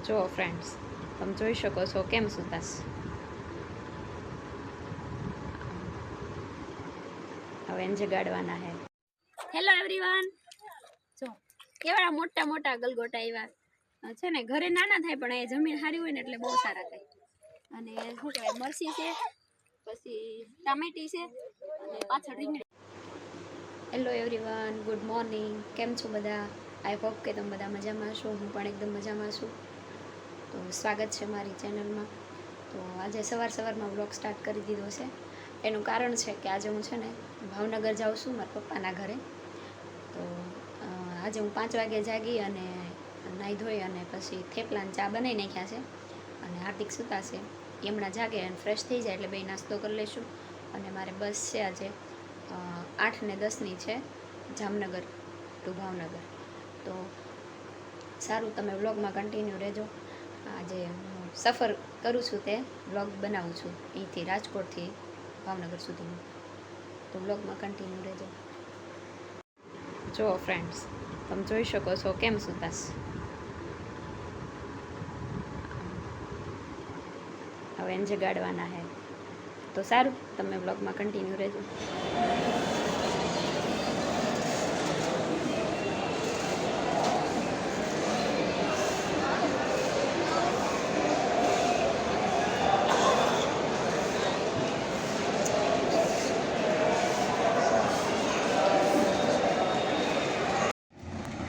જો ફ્રેન્ડ્સ તમે જોઈ શકો છો કેમ સુતાસ. હવે એને જગાડવાના હે. Hello everyone. જો કેવા મોટા મોટા ગલગોટા આવ્યા છે ને. ઘરે નાના થાય પણ એ જમીન સારી હોય ને એટલે બહુ સારા થાય. અને શું કહેવાય, મરસી છે, પછી ટામેટી છે અને પાછળ રીંગણી. Hello everyone, good morning. કેમ છો બધા? આઈ હોપ કે તમે બધા મજામાં છો. હું પણ એકદમ મજામાં છું. તો સ્વાગત છે મારી ચેનલમાં. તો આજે સવારમાં વ્લોગ સ્ટાર્ટ કરી દીધો છે. એનું કારણ છે કે આજે હું છે ને ભાવનગર જાઉં છું મારા પપ્પાના ઘરે. તો આજે હું 5 વાગે જાગી અને નાહી ધોઈ અને પછી થેપલાને ચા બનાવી નાખ્યા છે. અને હાર્દિક સૂતા છે. એ હમણાં જાગે અને ફ્રેશ થઈ જાય એટલે બે નાસ્તો કરી લઈશું. અને મારે બસ છે આજે 8:10ની છે, જામનગર ટુ ભાવનગર. તો સારું, તમે વ્લોગમાં કન્ટિન્યુ રહેજો. આજે હું સફર કરું છું તે વ્લોગ બનાવું છું અહીંથી રાજકોટથી ભાવનગર સુધીનું. તો વ્લોગમાં કન્ટિન્યુ રહેજો. જો ફ્રેન્ડ્સ તમે જોઈ શકો છો કેમ સુતાસ. હવે એને જગાડવાના હે. તો સારું, તમે વ્લોગમાં કન્ટિન્યુ રહેજો.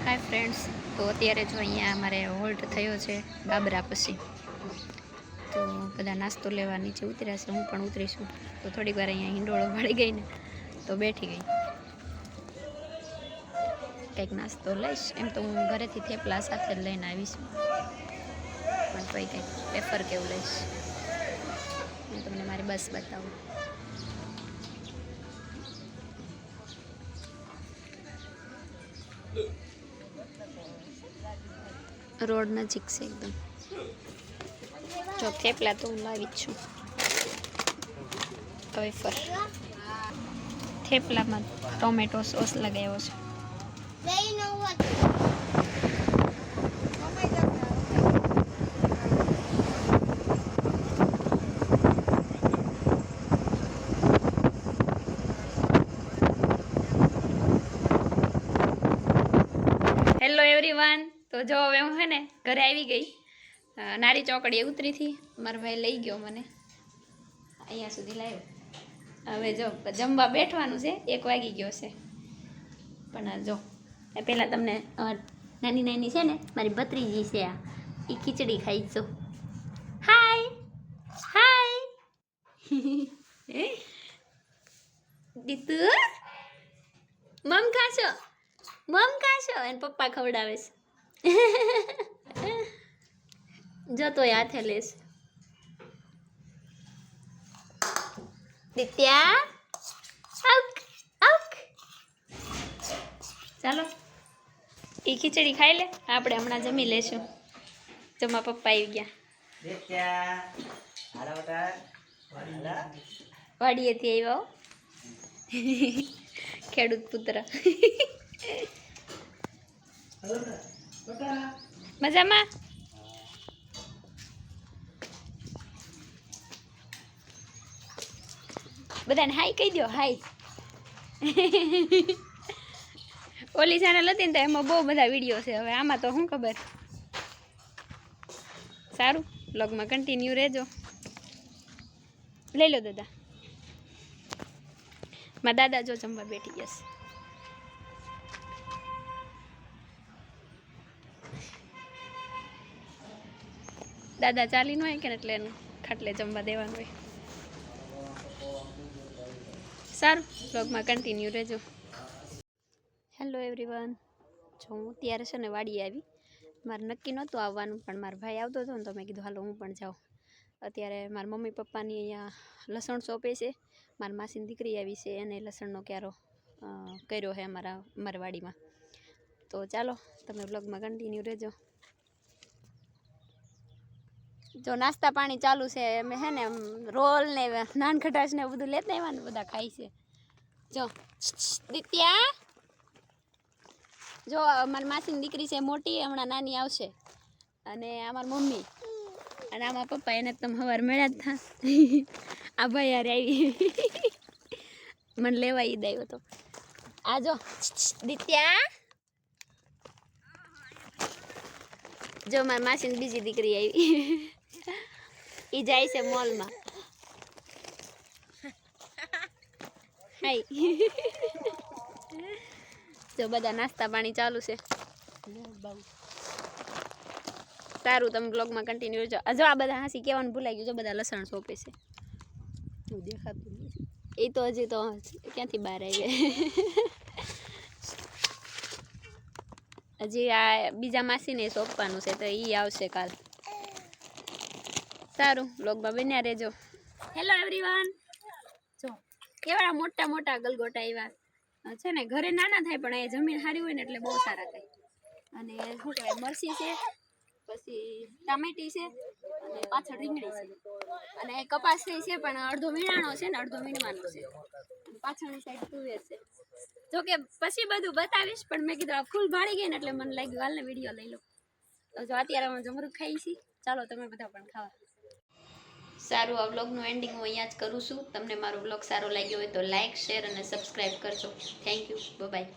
હાય ફ્રેન્ડ્સ, તો અત્યારે જો અહીંયા અમારે હોલ્ટ થયો છે બાબરા પછી. તો બધા નાસ્તો લેવા નીચે ઉતર્યા છે, હું પણ ઉતરીશું. તો થોડીક વાર અહીંયા હિંડોળો મળી ગઈ ને તો બેઠી ગઈ. કંઈક નાસ્તો લઈશ. એમ તો હું ઘરેથી થેપલા સાથે જ લઈને આવીશ, પણ તોય કંઈક પેપર કેવું લઈશ. હું તમને મારી બસ બતાવું. રોડ નજીક છે એકદમ. જો થેપલા તો હું લાવી જ છું. વેફર થેપલામાં ટોમેટો સોસ લગાવ્યો છે. Hello everyone. તો જો હવે હું છે ને ઘરે આવી ગઈ. નારી ચોકડીએ ઉતરી હતી, મારો ભાઈ લઈ ગયો મને અહીંયા સુધી લાવ્યો. હવે જો જમવા બેઠવાનું છે. 1 વાગી ગયો છે. પણ જો એ પહેલાં તમને નાની નાની છે ને મારી ભત્રીજી છે, આ એ ખીચડી ખાઈ જો. હાય હાય દીતુ, મમ ખાશો? મમ ખાશો? એને પપ્પા ખવડાવે છે. જતો હાથે લેશ. દિત્યા આઉક આઉક. ચાલો, એ ખીચડી ખાઈ લે, આપણે હમણાં જમી લેશું. જમા પપ્પા આવી ગયા. વાડીએથી આવ્યા હો. ખેડૂત પુત્ર. મજામાં? બધાને હાઈ કહી દો. હાઈ. ઓલી ચેનલ હતી ને તો એમાં બહુ બધા વિડીયો છે. હવે આમાં તો શું ખબર. સારું, બ્લોગમાં કન્ટિન્યુ રહેજો. લઈ લો દાદા. મારા દાદા જો જમવા બેઠી જશે. દાદા ચાલી ન હોય કે એટલે ખાટલે જમવા દેવાનું હોય. સારું, બ્લોગમાં કન્ટિન્યુ રહેજો. Hello everyone. જો હું ત્યારે છે ને વાડી આવી. મારે નક્કી નહોતું આવવાનું, પણ મારા ભાઈ આવતો હતો ને તો મેં કીધું હાલો હું પણ જાઉં. અત્યારે મારા મમ્મી પપ્પાની અહીંયા લસણ સોંપે છે. મારી માસીની દીકરી આવી છે, એને લસણનો ક્યારો કર્યો છે અમારા વાડીમાં. તો ચાલો, તમે બ્લોગમાં કન્ટિન્યુ રહેજો. જો નાસ્તા પાણી ચાલુ છે. અમે હે ને રોલ ને નાન ખટાશ ને બધું લેતા આવ્યા, બધા ખાય છે. જો દિત્યા, જો મારી માસીની દીકરી છે મોટી, હમણાં નાની આવશે. અને અમાર મમ્મી અને આમાં પપ્પા. એને તમે સવાર મળ્યા જ થા. આ ભાઈ યાર આવી મને લેવા ઈદ આવ્યો તો. આ જો દિત્યા, જો મારી માસીની બીજી દીકરી આવી. ઈ જાય છે મોલમાં. હાય. જો બધા નાસ્તા પાણી ચાલુ છે. સારું, તમે બ્લોગમાં કન્ટિન્યુ રહેજો. જો આ બધા હાસી કહેવાનું ભૂલાઈ ગયું. જો બધા લસણ સોંપે છે. એ તો હજી તો ક્યાંથી બહાર આવી. હજી આ બીજા માસીને સોંપવાનું છે તો એ આવશે કાલ. સારું, બ્લોગમાં બન્યા રહેજો. Hello everyone. જો કેવડા મોટા મોટા ગલગોટા આવ્યા છે ને. ઘરે નાના થાય પણ એ જમીન સારી હોય ને એટલે બહુ સારા થાય. અને શું કહેવાય, મરસી છે, પછી ટામેટી છે, અને પાછળ રીંગણી છે, અને કપાસ છે પણ અડધો વીણાનો છે ને અડધો વીણવાનો છે. પાછળની સાઈડ તુવેર છે. જો કે પછી બધું બતાવીશ, પણ મેં કીધું આ ફૂલ ભાળી ગઈ ને એટલે મને લાગ્યું હાલને વિડીયો લઈ લો. તો જો અત્યારે અમે જમરૂક ખાઈ છીએ. ચાલો તમે બધા પણ ખાવા. સારું, આ વ્લોગનું એન્ડિંગ હું અહીંયા જ કરું છું. તમને મારો વ્લોગ સારો લાગ્યો હોય તો લાઇક, શેર અને સબસ્ક્રાઈબ કરજો. Thank you. બાય.